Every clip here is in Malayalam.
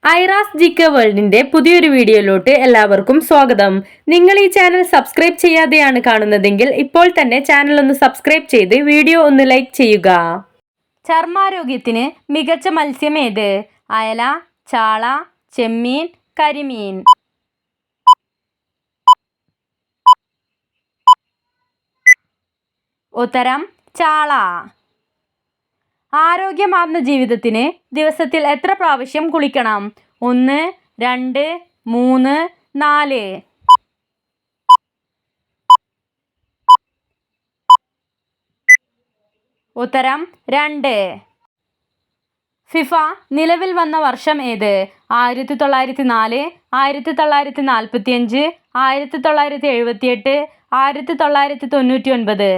ഐറാസ് ജികെ വേൾഡിന്റെ പുതിയൊരു വീഡിയോയിലോട്ട് എല്ലാവർക്കും സ്വാഗതം. നിങ്ങൾ ഈ ചാനൽ സബ്സ്ക്രൈബ് ചെയ്യാതെയാണ് കാണുന്നതെങ്കിൽ ഇപ്പോൾ തന്നെ ചാനൽ ഒന്ന് സബ്സ്ക്രൈബ് ചെയ്ത് വീഡിയോ ഒന്ന് ലൈക്ക് ചെയ്യുക. ചർമ്മാരോഗ്യത്തിന് മികച്ച മത്സ്യം ഏത്? അയല, ചാള, ചെമ്മീൻ, കരിമീൻ. ഉത്തരം ചാള. ആരോഗ്യമാർന്ന ജീവിതത്തിന് ദിവസത്തിൽ എത്ര പ്രാവശ്യം കുളിക്കണം? 1, 2, 3, 4. ഉത്തരം 2. ഫിഫ നിലവിൽ വന്ന വർഷം ഏത്? 1904, 1945, 1978, 1999.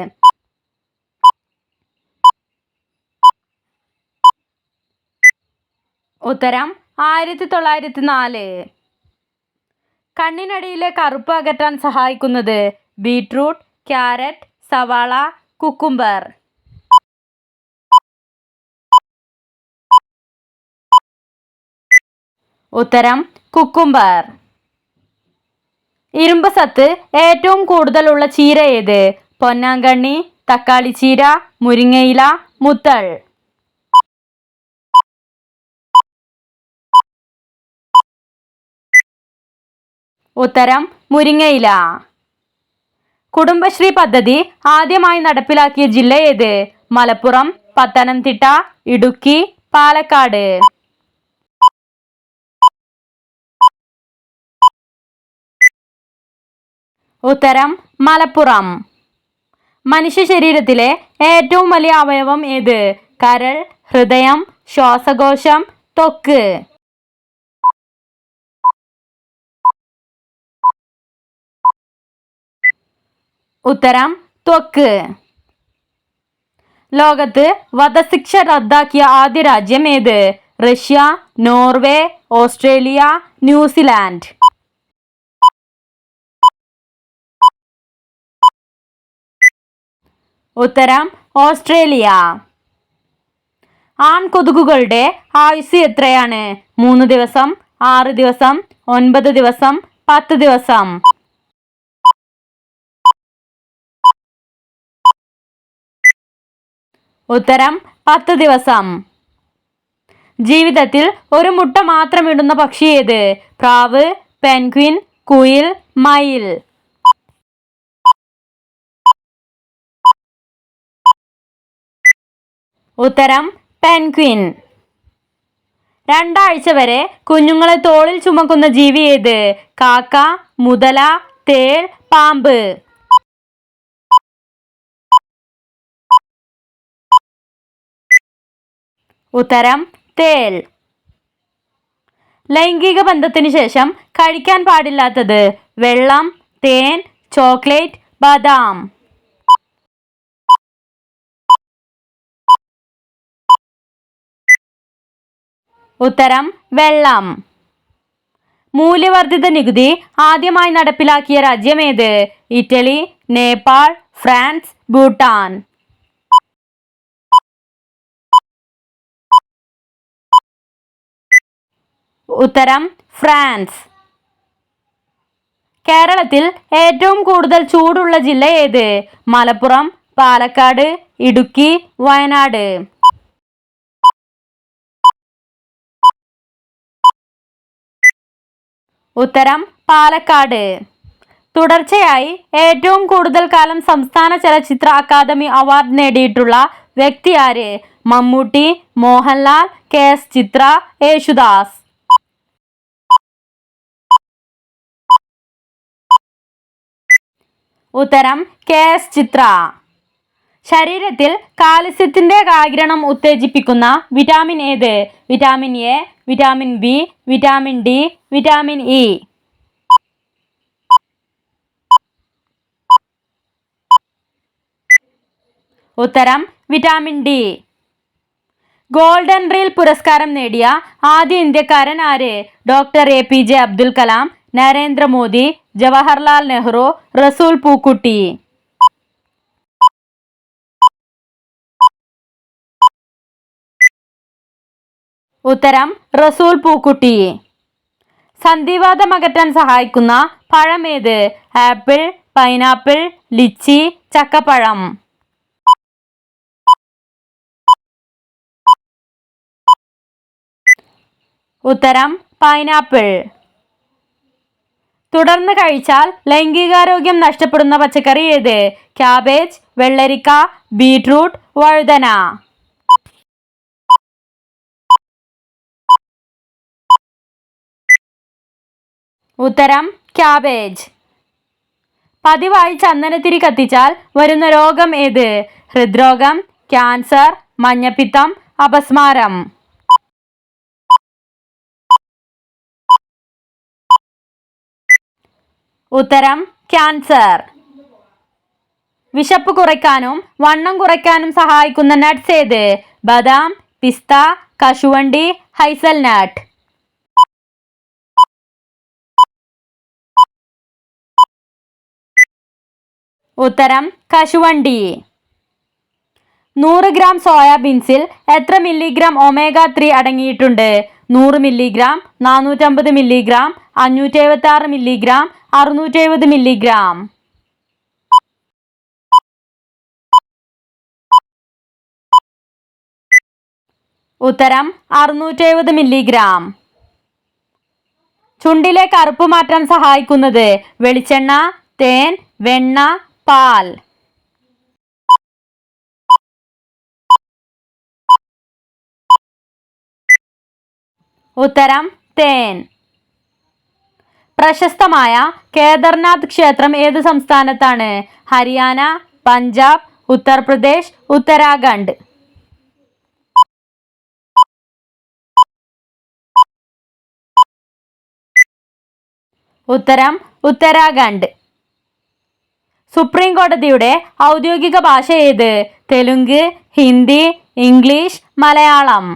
ഉത്തരം 1904. കണ്ണിനടിയിലെ കറുപ്പ് അകറ്റാൻ സഹായിക്കുന്നത്? ബീട്രൂട്ട്, ക്യാരറ്റ്, സവാള, കുക്കുംബർ. ഉത്തരം കുക്കുംബർ. ഇരുമ്പ് സത്ത് ഏറ്റവും കൂടുതലുള്ള ചീര ഏത്? പൊന്നാങ്കണ്ണി, തക്കാളിച്ചീര, മുരിങ്ങയില, മുത്തൾ. ഉത്തരം മുരിങ്ങയില. കുടുംബശ്രീ പദ്ധതി ആദ്യമായി നടപ്പിലാക്കിയ ജില്ല ഏത്? മലപ്പുറം, പത്തനംതിട്ട, ഇടുക്കി, പാലക്കാട്. ഉത്തരം മലപ്പുറം. മനുഷ്യ ശരീരത്തിലെ ഏറ്റവും വലിയ അവയവം ഏത്? കരൾ, ഹൃദയം, ശ്വാസകോശം, ത്വക്ക്. ഉത്തരം ത്വക്ക്. ലോകത്ത് വധശിക്ഷ റദ്ദാക്കിയ ആദ്യ രാജ്യം ഏത്? Russia, Norway, Australia, New Zealand. ഉത്തരം ഓസ്ട്രേലിയ. ആൺകൊതുകുകളുടെ ആയുസ് എത്രയാണ്? 3 ദിവസം, 6 ദിവസം, 9 ദിവസം, 10 ദിവസം. ഉത്തരം 10 ദിവസം. ജീവിതത്തിൽ ഒരു മുട്ട മാത്രം ഇടുന്ന പക്ഷി ഏത്? പ്രാവ്, പെൻഗ്വിൻ, കുയിൽ, മയിൽ. ഉത്തരം പെൻഗ്വിൻ. 2 ആഴ്ച വരെ കുഞ്ഞുങ്ങളെ തോളിൽ ചുമക്കുന്ന ജീവി ഏത്? കാക്ക, മുതല, തേൾ, പാമ്പ്. ഉത്തരം തേൾ. ലൈംഗിക ബന്ധത്തിന് ശേഷം കഴിക്കാൻ പാടില്ലാത്തത്? വെള്ളം, തേൻ, ചോക്ലേറ്റ്, ബദാം. ഉത്തരം വെള്ളം. മൂല്യവർദ്ധിത നികുതി ആദ്യമായി നടപ്പിലാക്കിയ രാജ്യം ഏത്? Italy, Nepal, France, Bhutan. ഉത്തരം ഫ്രാൻസ്. കേരളത്തിൽ ഏറ്റവും കൂടുതൽ ചൂടുള്ള ജില്ല ഏത്? മലപ്പുറം, പാലക്കാട്, ഇടുക്കി, വയനാട്. ഉത്തരം പാലക്കാട്. തുടർച്ചയായി ഏറ്റവും കൂടുതൽ കാലം സംസ്ഥാന ചലച്ചിത്ര അക്കാദമി അവാർഡ് നേടിയിട്ടുള്ള വ്യക്തി ആര്? മമ്മൂട്ടി, മോഹൻലാൽ, KS ചിത്ര, യേശുദാസ്. ഉത്തരം KS ചിത്ര. ശരീരത്തിൽ കാൽസ്യത്തിന്റെ ആഗിരണം ഉത്തേജിപ്പിക്കുന്ന വിറ്റാമിൻ ഏത്? Vitamin A, vitamin B, vitamin D, vitamin E. ഉത്തരം വിറ്റാമിൻ D. ഗോൾഡൻ റീൽ പുരസ്കാരം നേടിയ ആദ്യ ഇന്ത്യക്കാരൻ ആര്? ഡോക്ടർ APJ അബ്ദുൽ കലാം, നരേന്ദ്രമോദി, ജവഹർലാൽ നെഹ്റു, റസൂൽ പൂക്കുട്ടി. ഉത്തരം റസൂൽ പൂക്കുട്ടി. സന്ധിവാതം അകറ്റാൻ സഹായിക്കുന്ന പഴം ഏത്? ആപ്പിൾ, പൈനാപ്പിൾ, ലിച്ചി, ചക്കപ്പഴം. ഉത്തരം പൈനാപ്പിൾ. തുടർന്ന് കഴിച്ചാൽ ലൈംഗികാരോഗ്യം നഷ്ടപ്പെടുന്ന പച്ചക്കറി ഏത്? ക്യാബേജ്, വെള്ളരിക്ക, ബീട്രൂട്ട്, വഴുതന. ഉത്തരം ക്യാബേജ്. പതിവായി ചന്ദനത്തിരി കത്തിച്ചാൽ വരുന്ന രോഗം ഏത്? ഹൃദ്രോഗം, ക്യാൻസർ, മഞ്ഞപ്പിത്തം, അപസ്മാരം. ഉത്തരം ക്യാൻസർ. വിശപ്പ് കുറയ്ക്കാനും വണ്ണം കുറയ്ക്കാനും സഹായിക്കുന്ന നട്ട്സ് ഏത്? ബദാം, പിസ്ത, കശുവണ്ടി, ഹൈസൽനട്ട്. ഉത്തരം കശുവണ്ടി. 100 ഗ്രാം സോയാബീൻസിൽ എത്ര മില്ലിഗ്രാം ഒമേഗ 3 അടങ്ങിയിട്ടുണ്ട്? 100 മില്ലിഗ്രാം, 450 മില്ലിഗ്രാം, 576 മില്ലിഗ്രാം, 670 മില്ലിഗ്രാം. ഉത്തരം 670 മില്ലിഗ്രാം. ചുണ്ടിലെ കറുപ്പ് മാറ്റാൻ സഹായിക്കുന്നത് വെളിച്ചെണ്ണ, തേൻ, വെണ്ണ, പാൽ. ഉത്തരം തേൻ. പ്രശസ്തമായ കേദർനാഥ് ക്ഷേത്രം ഏത് സംസ്ഥാനത്താണ്? ഹരിയാന, പഞ്ചാബ്, ഉത്തർപ്രദേശ്, ഉത്തരാഖണ്ഡ്. ഉത്തരം ഉത്തരാഖണ്ഡ്. സുപ്രീം കോടതിയുടെ ഔദ്യോഗിക ഭാഷ ഏത്? തെലുങ്ക്, ഹിന്ദി, ഇംഗ്ലീഷ്, മലയാളം.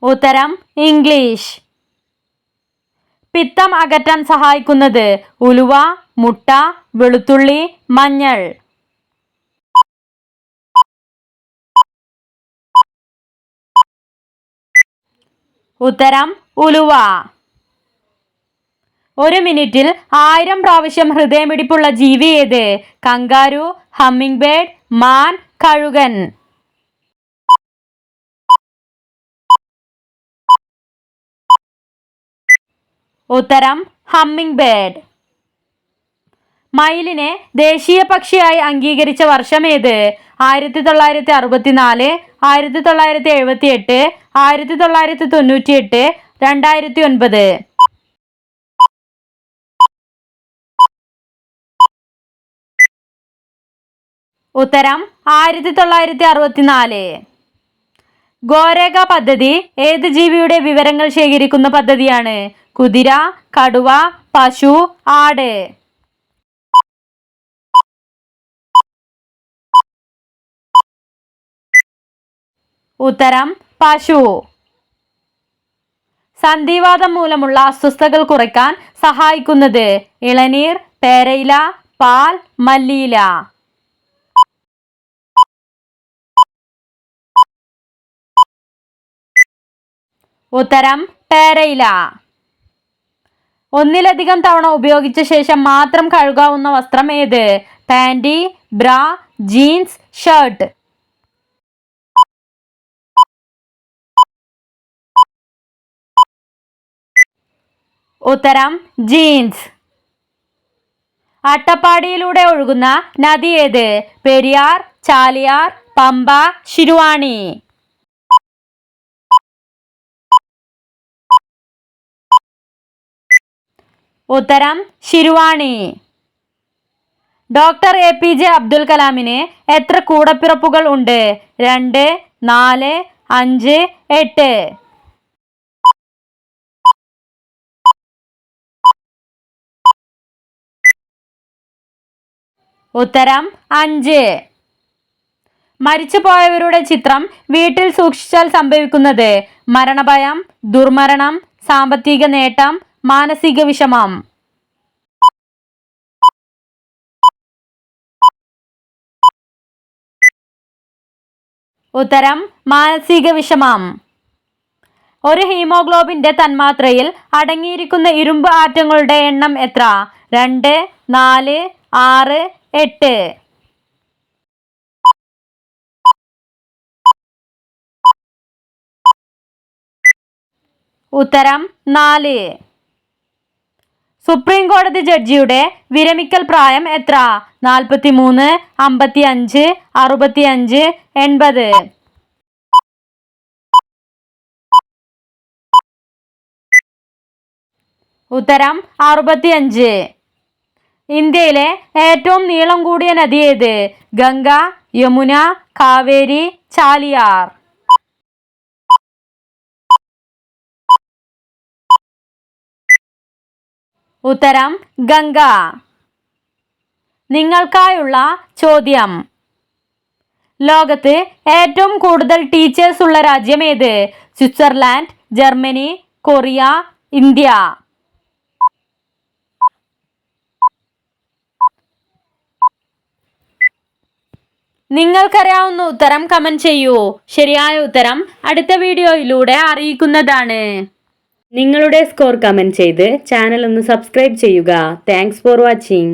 ഉത്തരം ഇംഗ്ലീഷ്. പിത്തം അകറ്റാൻ സഹായിക്കുന്നത് ഉലുവ, മുട്ട, വെളുത്തുള്ളി, മഞ്ഞൾ. ഉത്തരം ഉലുവ. ഒരു മിനിറ്റിൽ 1000 പ്രാവശ്യം ഹൃദയമിടിപ്പുള്ള ജീവി ഏത്? കങ്കാരു, ഹമ്മിങ് ബേർഡ്, മാൻ, കഴുകൻ. ഉത്തരം ഹമ്മിങ് ബേർഡ്. മയിലിനെ ദേശീയ പക്ഷിയായി അംഗീകരിച്ച വർഷം ഏത്? 1964, 1978, 1998, 2009. ഉത്തരം 1964. ഗോരേഖ പദ്ധതി ഏത് ജീവിയുടെ വിവരങ്ങൾ ശേഖരിക്കുന്ന പദ്ധതിയാണ്? കുതിര, കടുവ, പശു, ആട്. ഉത്തരം പശു. സന്ധിവാതം മൂലമുള്ള അസ്വസ്ഥതകൾ കുറയ്ക്കാൻ സഹായിക്കുന്നത് ഇളനീർ, പേരയില, പാൽ, മല്ലിയില. ഉത്തരം പേരയില. ഒന്നിലധികം തവണ ഉപയോഗിച്ച ശേഷം മാത്രം കഴുകാവുന്ന വസ്ത്രം ഏത്? Pant, bra, jeans, shirt. ഉത്തരം ജീൻസ്. അട്ടപ്പാടിയിലൂടെ ഒഴുകുന്ന നദി ഏത്? പെരിയാർ, ചാലിയാർ, പമ്പ, ശിരുവാണി. ഉത്തരം ശിരുവാണി. ഡോക്ടർ APJ അബ്ദുൽ കലാമിന് എത്ര കൂടപ്പിറപ്പുകൾ ഉണ്ട്? 2, 4, 5, 8. ഉത്തരം 5. മരിച്ചുപോയവരുടെ ചിത്രം വീട്ടിൽ സൂക്ഷിച്ചാൽ സംഭവിക്കുന്നത് മരണഭയം, ദുർമരണം, സാമ്പത്തിക നേട്ടം, മാനസിക വിഷമം. ഉത്തരം മാനസിക വിഷമം. ഒരു ഹീമോഗ്ലോബിന്റെ തന്മാത്രയിൽ അടങ്ങിയിരിക്കുന്ന ഇരുമ്പ് ആറ്റങ്ങളുടെ എണ്ണം എത്ര? 2, 4, 6, 8. ഉത്തരം 4. സുപ്രീം കോടതി ജഡ്ജിയുടെ വിരമിക്കൽ പ്രായം എത്ര? 43, 55, 65, 80. ഉത്തരം 65. ഇന്ത്യയിലെ ഏറ്റവും നീളം കൂടിയ നദി ഏത്? ഗംഗ, യമുന, കാവേരി, ചാലിയാർ. ഉത്തരം ഗംഗ. നിങ്ങൾക്കായുള്ള ചോദ്യം: ലോകത്ത് ഏറ്റവും കൂടുതൽ ടീച്ചേഴ്സ് ഉള്ള രാജ്യം ഏത്? Switzerland, Germany, Korea, India. നിങ്ങൾക്കറിയാവുന്ന ഉത്തരം കമന്റ് ചെയ്യൂ. ശരിയായ ഉത്തരം അടുത്ത വീഡിയോയിലൂടെ അറിയിക്കുന്നതാണ്. നിങ്ങളുടെ സ്കോർ കമന്റ് ചെയ്ത് ചാനൽ ഒന്ന് സബ്സ്ക്രൈബ് ചെയ്യുക. Thanks for watching.